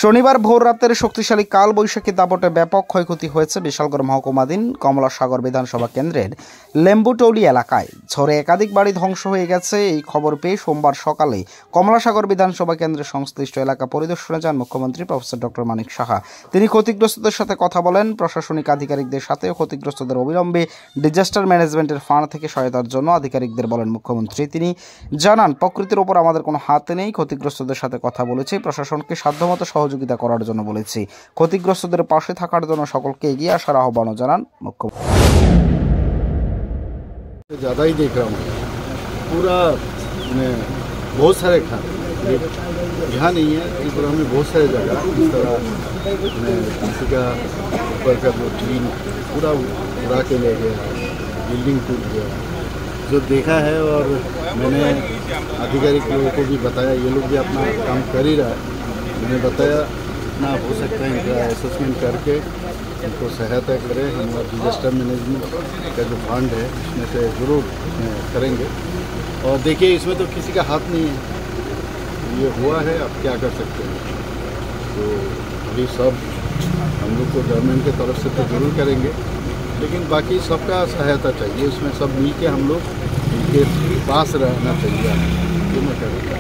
শনিবার ভোর রাতের শক্তিশালী কালবৈশাখী দাপটে ব্যাপক ক্ষয়ক্ষতি হয়েছে বিশালগড় মহকুমাধীন কমলাসাগর বিধানসভা কেন্দ্রের লেম্বুটৌলি এলাকায়। ঝড়ে একাধিক বাড়ি ধ্বংস হয়ে গেছে। এই খবর পেয়ে সোমবার সকালে কমলাসাগর বিধানসভা কেন্দ্রের সংশ্লিষ্ট এলাকা পরিদর্শনে যান মুখ্যমন্ত্রী প্রফেসর ডক্টর মানিক সাহা। তিনি ক্ষতিগ্রস্তদের সাথে কথা বলেন। প্রশাসনিক আধিকারিকদের সাথে ক্ষতিগ্রস্তদের অবিলম্বে ডিজাস্টার ম্যানেজমেন্টের ফান্ড থেকে সহায়তার জন্য আধিকারিকদের বলেন মুখ্যমন্ত্রী। তিনি জানান, প্রকৃতির ওপর আমাদের কোনো হাত নেই। ক্ষতিগ্রস্তদের সাথে কথা বলেছি, প্রশাসনকে সাধ্যমতো সহযোগিতা করার জন্য বলেছি। ক্ষতিগ্রস্তদের পাশে থাকার জন্য সকলকে এগিয়ে আসার আহ্বানও জানান মুখ্যমন্ত্রী। ज़्यादा ही देख रहा हूँ पूरा बहुत सारे खान यहाँ नहीं है त्रिपुरा में बहुत सारे जगह इस तरह किसी का ऊपर का जो टीन पूरा उड़ा के ले गया, बिल्डिंग टूट गया जो देखा है। और मैंने आधिकारिक लोगों को भी बताया, ये लोग भी अपना काम कर ही रहा है। मैंने बताया ना हो सकता है इनका असेसमेंट करके इनको सहायता करें। हम डिजास्टर मैनेजमेंट का जो फंड है इसमें से ज़रूर करेंगे। और देखिए इसमें तो किसी का हाथ नहीं है, ये हुआ है, अब क्या कर सकते हैं। तो अभी सब हम लोग को गवर्नमेंट के तरफ से तो ज़रूर करेंगे, लेकिन बाकी सबका सहायता चाहिए। इसमें सब मिल के हम लोग इनके पास रहना चाहिए। ये मैं करूँगा।